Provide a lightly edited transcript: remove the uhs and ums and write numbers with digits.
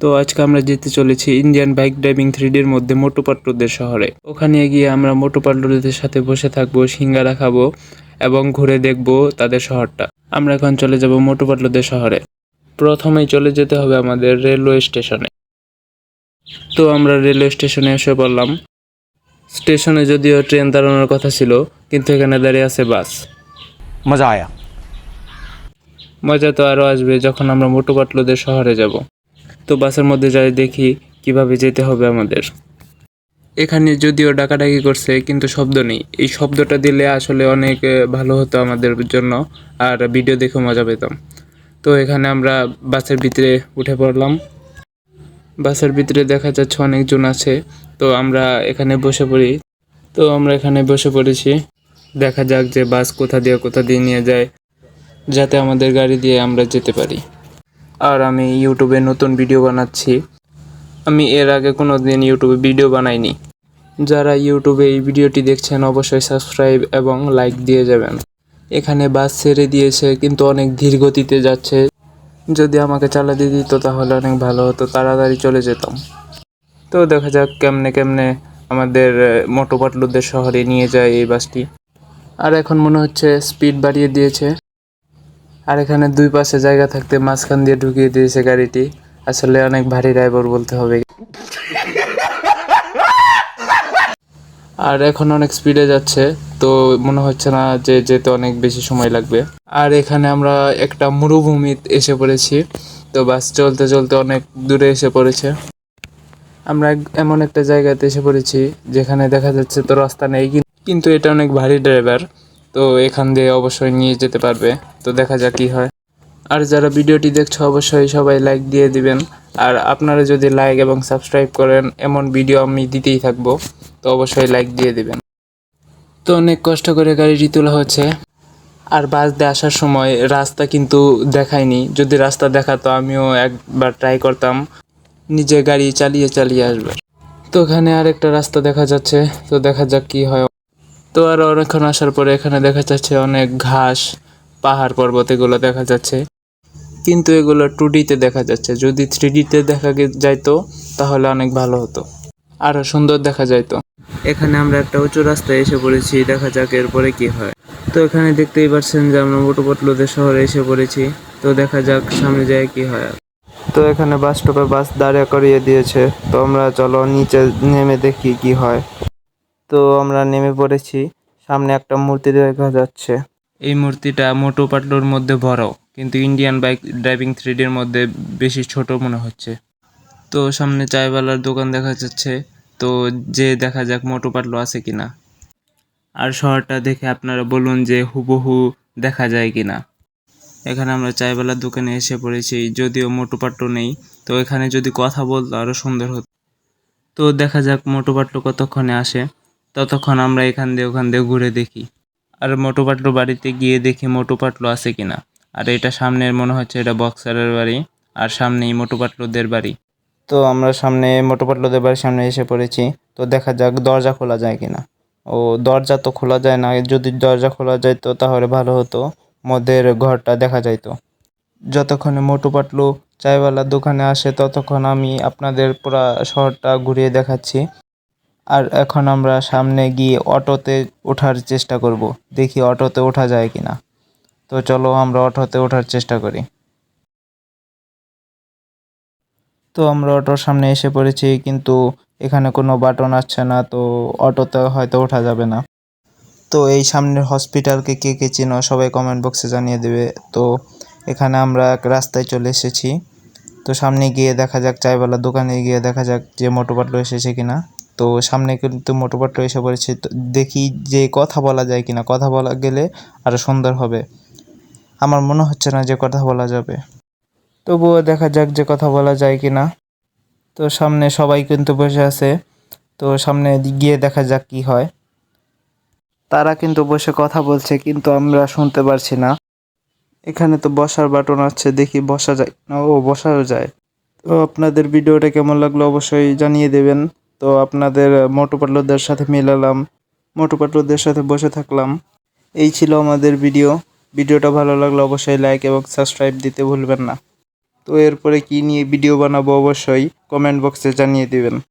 তো আজকে আমরা যেতে চলেছি ইন্ডিয়ান বাইক ড্রাইভিং 3D-র মধ্যে মোটু পাটলুদের শহরে। ওখানে গিয়ে আমরা মোটু পাটলুদের সাথে বসে থাকবো, সিঙ্গারা খাবো এবং ঘুরে দেখবো তাদের শহরটা। আমরা এখন চলে যাব মোটু পাটলুদের শহরে। প্রথমেই চলে যেতে হবে আমাদের রেলওয়ে স্টেশনে। তো আমরা রেলওয়ে স্টেশনে এসে পড়লাম। স্টেশনে যদিও ট্রেন দাঁড়ানোর কথা ছিল, কিন্তু এখানে দাঁড়িয়ে আছে বাস। मज़ा आया। মজা তো আরও আসবে যখন আমরা মোটু পাটলুদের শহরে যাব। তো বাসের মধ্যে যাই দেখি কিভাবে যেতে হবে আমাদের। এখানে যদিও ডাকাডাকি করছে কিন্তু শব্দ নেই। এই শব্দটা দিলে আসলে অনেক ভালো হতো আমাদের জন্য, আর ভিডিও দেখে মজা পেতাম। তো এখানে আমরা বাসের ভিতরে উঠে পড়লাম। বাসের ভিতরে দেখা যাচ্ছে অনেকজন আছে। তো আমরা এখানে বসে পড়ি। তো আমরা এখানে বসে পড়েছি। দেখা যাক যে বাস কোথা দিয়ে নিয়ে যায়, যাতে আমাদের গাড়ি দিয়ে আমরা যেতে পারি। আর আমি ইউটিউবে নতুন ভিডিও বানাচ্ছি। আমি এর আগে কোনো দিন ইউটিউবে ভিডিও বানাইনি। যারা ইউটিউবে এই ভিডিওটি দেখছেন অবশ্যই সাবস্ক্রাইব এবং লাইক দিয়ে যাবেন। এখানে বাস ছেড়ে দিয়েছে কিন্তু অনেক ধীর গতিতে যাচ্ছে। যদি আমাকে চালাতে দিত তাহলে অনেক ভালো হতো, তাড়াতাড়ি চলে যেতাম। তো দেখা যাক কেমনে কেমনে আমাদের মোটু পাটলুদের শহরে নিয়ে যায় এই বাসটি। আর এখন মনে হচ্ছে স্পিড বাড়িয়ে দিয়েছে। আর এখানে দুই পাশে জায়গা থাকতে মাঝখান দিয়ে ঢুকিয়ে দিয়েছে গাড়িটি। আসলে অনেক ভারী ড্রাইভার বলতে হবে। আর এখন অনেক স্পিডে যাচ্ছে, তো মনে হচ্ছে না যে যেতে অনেক বেশি সময় লাগবে। আর এখানে আমরা একটা মরুভূমিতে এসে পড়েছি। তো বাস চলতে চলতে অনেক দূরে এসে পড়েছে। আমরা এমন একটা জায়গাতে এসে পড়েছি যেখানে দেখা যাচ্ছে তো রাস্তা নেই, কিন্তু এটা অনেক ভারী ড্রাইভার, তো এখান দিয়ে অবশ্যই নিয়ে যেতে পারবে। তো দেখা যাক কি হয়। আর যারা ভিডিওটি দেখছো অবশ্যই সবাই লাইক দিয়ে দিবেন। আর আপনারা যদি লাইক এবং সাবস্ক্রাইব করেন, এমন ভিডিও আমি দিতেই থাকবো। তো অবশ্যই লাইক দিয়ে দিবেন। তো অনেক কষ্ট করে গাড়িটি তোলা হচ্ছে। আর বাস দিয়ে আসার সময় রাস্তা কিন্তু দেখায়নি। যদি রাস্তা দেখাতো আমিও একবার ট্রাই করতাম নিজে গাড়ি চালিয়ে চালিয়ে আসবে। তো এখানে আরেকটা রাস্তা দেখা যাচ্ছে, তো দেখা যাক কি হয়। তো আর অনেকক্ষণ আসার পরে এখানে দেখা যাচ্ছে অনেক ঘাস, পাহাড় পর্বত এগুলো দেখা যাচ্ছে, কিন্তু এগুলো 2D-তে দেখা যাচ্ছে। যদি 3D-তে দেখা যাইতো তাহলে অনেক ভালো হতো, আরো সুন্দর দেখা যাইতো। এখানে আমরা একটা উঁচু রাস্তায় এসে পড়েছি, দেখা যাক এরপরে কি হয়। তো এখানে দেখতেই পাচ্ছেন যে আমরা মোটু পাটলুদের শহরে এসে পড়েছি। তো দেখা যাক সামনে যায় কি হয়। তো এখানে বাস স্টপে বাস দাঁড়িয়ে করিয়ে দিয়েছে। তো আমরা চলো নিচে নেমে দেখি কি হয়। তো আমরা নেমে পড়েছি। সামনে একটা মূর্তি দেখা যাচ্ছে। এই মূর্তিটা মোটু পাটলুর মধ্যে বড়, কিন্তু ইন্ডিয়ান বাইক ড্রাইভিং 3D-র মধ্যে বেশি ছোট মনে হচ্ছে। তো সামনে চায়ওয়ালার দোকান দেখা যাচ্ছে। তো যে দেখা যাক মোটু পাটলু আছে কিনা। আর শহরটা দেখে আপনারা বলুন যে হুবহু দেখা যায় কিনা। এখানে আমরা চায়ওয়ালার দোকানে এসে পড়েছি, যদিও মোটু পাটলু নেই। তো এখানে যদি কথা বলতো আরো সুন্দর হতো। তো দেখা যাক মোটু পাটলু কতক্ষণে আসে। ততক্ষণ আমরা এখান দিয়ে ওখান দিয়ে ঘুরে দেখি। আর মোটু পাটলু বাড়িতে গিয়ে দেখি মোটু পাটলু আছে কিনা। আর এটা সামনের মনে হচ্ছে এটা বক্সারের বাড়ি, আর সামনেই মোটু পাটলুদের বাড়ি। তো আমরা সামনে মোটু পাটলুদের বাড়ির সামনে এসে পড়েছি। তো দেখা যাক দরজা খোলা যায় কিনা। ও, দরজা তো খোলা যায় না। যদি দরজা খোলা যাইতো তাহলে ভালো হতো, মধ্যের ঘরটা দেখা যাইতো। যতক্ষণে মোটু পাটলু চায়ওয়ালার দোকানে আসে ততক্ষণ আমি আপনাদের পুরা শহরটা ঘুরিয়ে দেখাচ্ছি। আর এখন আমরা সামনে গিয়ে অটোতে ওঠার চেষ্টা করব, দেখি অটোতে ওঠা যায় কিনা। তো চলো আমরা অটোতে ওঠার চেষ্টা করি। তো আমরা অটোর সামনে এসে পড়েছি, কিন্তু এখানে কোনো বাটন আসছে না, তো অটোতে হয়তো ওঠা যাবে না। তো এই সামনের হসপিটালকে কে কে চেনো সবাই কমেন্ট বক্সে জানিয়ে দেবে। তো এখানে আমরা এক রাস্তায় চলে এসেছি। তো সামনে গিয়ে দেখা যাক, চায়ওয়ালার দোকানে গিয়ে দেখা যাক যে মোটু পাটলু এসেছে কিনা। তো সামনে কিন্তু মোটু পাটলু এসে পড়েছে। তো দেখি যে কথা বলা যায় কিনা। কথা বলা গেলে আরো সুন্দর হবে। আমার মনে হচ্ছে না যে কথা বলা যাবে, তবুও দেখা যাক যে কথা বলা যায় কিনা। তো সামনে সবাই কিন্তু বসে আছে। তো সামনে গিয়ে দেখা যাক কি হয়। তারা কিন্তু বসে কথা বলছে, কিন্তু আমরা শুনতে পারছি না। এখানে তো বসার বাটন আছে, দেখি বসা যায় না। ও, বসাও যায়। তো আপনাদের ভিডিওটা কেমন লাগলো অবশ্যই জানিয়ে দেবেন। তো আপনাদের মোটু পাটলুদের সাথে মিলালাম, মোটু পাটলুদের সাথে বসে থাকলাম। এই ছিল আমাদের ভিডিওটা ভালো লাগলো অবশ্যই লাইক এবং সাবস্ক্রাইব দিতে ভুলবেন না। তো এরপরে কি নিয়ে ভিডিও বানাবো অবশ্যই কমেন্ট বক্সে জানিয়ে দিবেন।